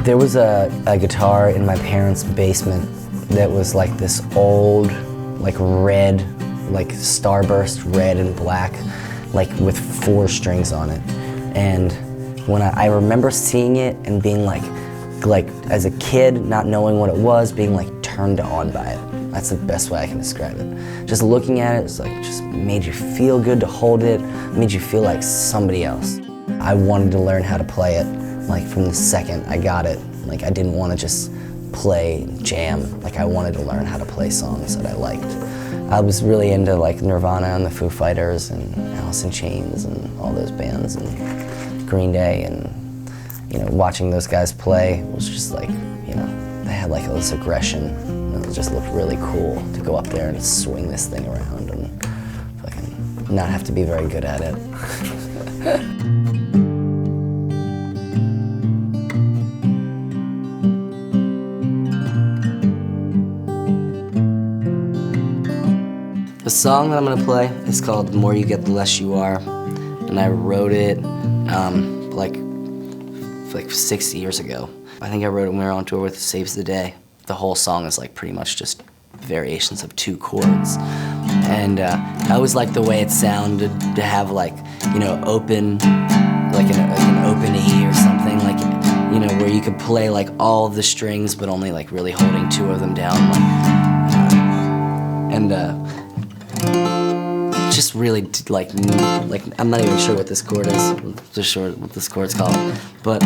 There was a guitar in my parents' basement that was like this old, like red, like starburst red and black, like with 4 strings on it. And when I remember seeing it and being like as a kid, not knowing what it was, being like turned on by it. That's the best way I can describe it. Just looking at it, it's like just made you feel good to hold it, made you feel like somebody else. I wanted to learn how to play it, like from the second I got it. Like I didn't want to just play jam, like I wanted to learn how to play songs that I liked. I was really into like Nirvana and the Foo Fighters and Alice in Chains and all those bands and Green Day, and you know, watching those guys play was just like, you know, they had like all this aggression, and it just looked really cool to go up there and swing this thing around and fucking not have to be very good at it. The song that I'm gonna play is called "The More You Get, The Less You Are," and I wrote it like 6 years ago. I think I wrote it when we were on tour with Saves the Day. The whole song is like pretty much just variations of 2 chords. And I always liked the way it sounded to have like, you know, open, like an open E or something, like, you know, where you could play like all of the strings but only like really holding 2 of them down. Just really like I'm not even sure what this chord is, just sure what this chord's called, but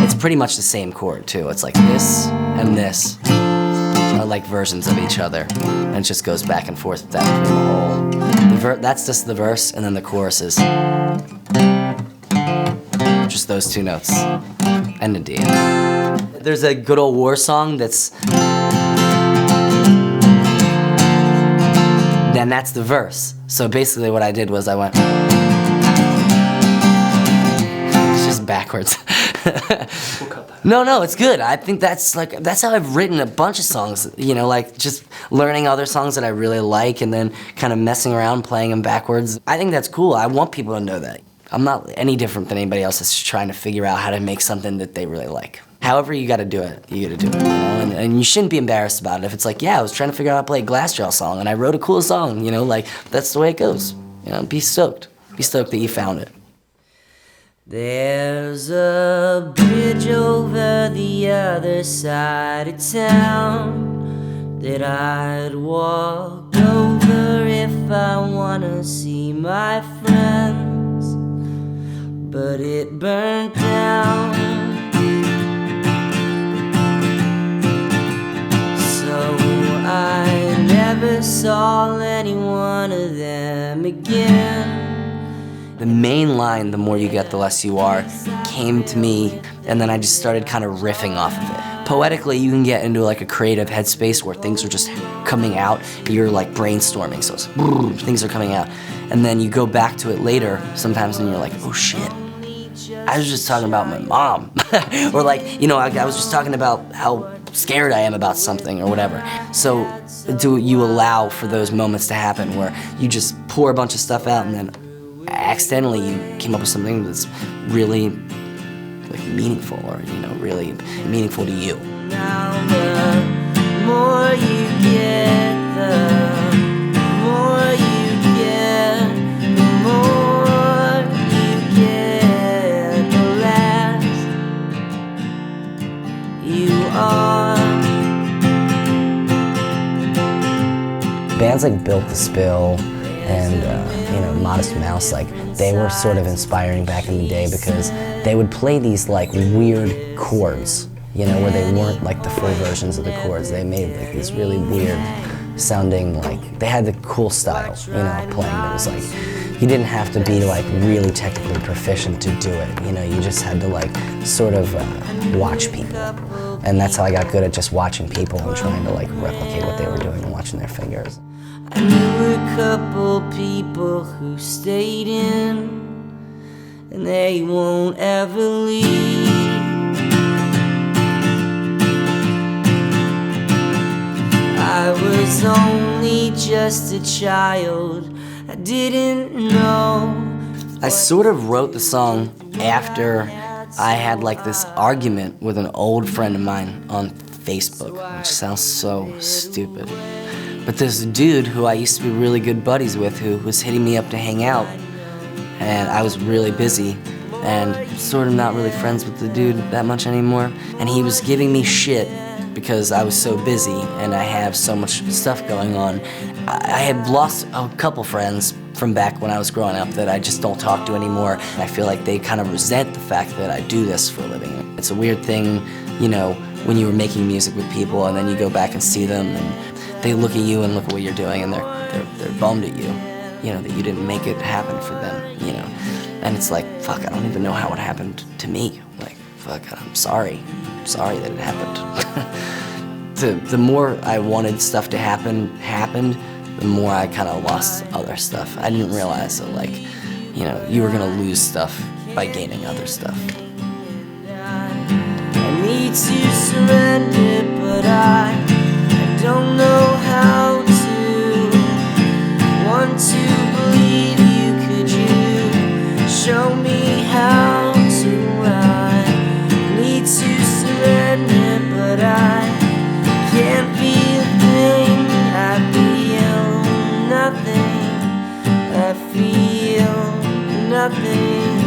it's pretty much the same chord too. It's like this and this are like versions of each other, and it just goes back and forth with that through the whole. That's just the verse, and then the chorus is just those 2 notes and a D. There's a good old war song that's. And that's the verse. So basically what I did was I went, it's just backwards. We'll cut that. No, it's good. I think that's how I've written a bunch of songs, you know, like just learning other songs that I really like and then kind of messing around playing them backwards. I think that's cool. I want people to know that. I'm not any different than anybody else that's trying to figure out how to make something that they really like. However you gotta do it, you gotta do it, you know? And you shouldn't be embarrassed about it. If it's like, yeah, I was trying to figure out how to play a Glassjaw song and I wrote a cool song, you know, like, that's the way it goes. You know, be stoked. Be stoked that you found it. There's a bridge over the other side of town that I'd walk over if I wanna see my friends, but it burnt down. I never saw any one of them again. The main line, "The more you get, the less you are," came to me, and then I just started kind of riffing off of it. Poetically, you can get into like a creative headspace where things are just coming out. You're like brainstorming, so it's things are coming out. And then you go back to it later sometimes and you're like, oh shit, I was just talking about my mom. Or like, you know, I was just talking about how scared I am about something or whatever. So do you allow for those moments to happen where you just pour a bunch of stuff out and then accidentally you came up with something that's really like meaningful, or you know, really meaningful to you. Now the more you get, the more you get, the more you get, the less you are. Bands like Built to Spill and you know, Modest Mouse, like they were sort of inspiring back in the day because they would play these like weird chords, you know, where they weren't like the full versions of the chords. They made like these really weird sounding, like they had the cool style, you know, playing. It was like you didn't have to be like really technically proficient to do it, you know, you just had to like sort of watch people. And that's how I got good at just watching people and trying to like replicate what they were doing and watching their fingers. I knew a couple people who stayed in, and they won't ever leave. I was only just a child, I didn't know. I sort of wrote the song after I had like this argument with an old friend of mine on Facebook, which sounds so stupid. But this dude who I used to be really good buddies with, who was hitting me up to hang out, and I was really busy and sort of not really friends with the dude that much anymore. And he was giving me shit because I was so busy and I have so much stuff going on. I had lost a couple friends from back when I was growing up that I just don't talk to anymore. I feel like they kind of resent the fact that I do this for a living. It's a weird thing, you know, when you were making music with people and then you go back and see them and they look at you and look at what you're doing and they're bummed at you, you know, that you didn't make it happen for them, you know. And it's like, fuck, I don't even know how it happened to me. Like, fuck, I'm sorry. I'm sorry that it happened. The more I wanted stuff to happened, the more I kind of lost other stuff. I didn't realize that, like, you know, you were gonna lose stuff by gaining other stuff. I need to surrender, but I don't know how to. Want to believe you, could you show me how to ride? Need to surrender, but I can't feel a thing. I feel nothing. I feel nothing.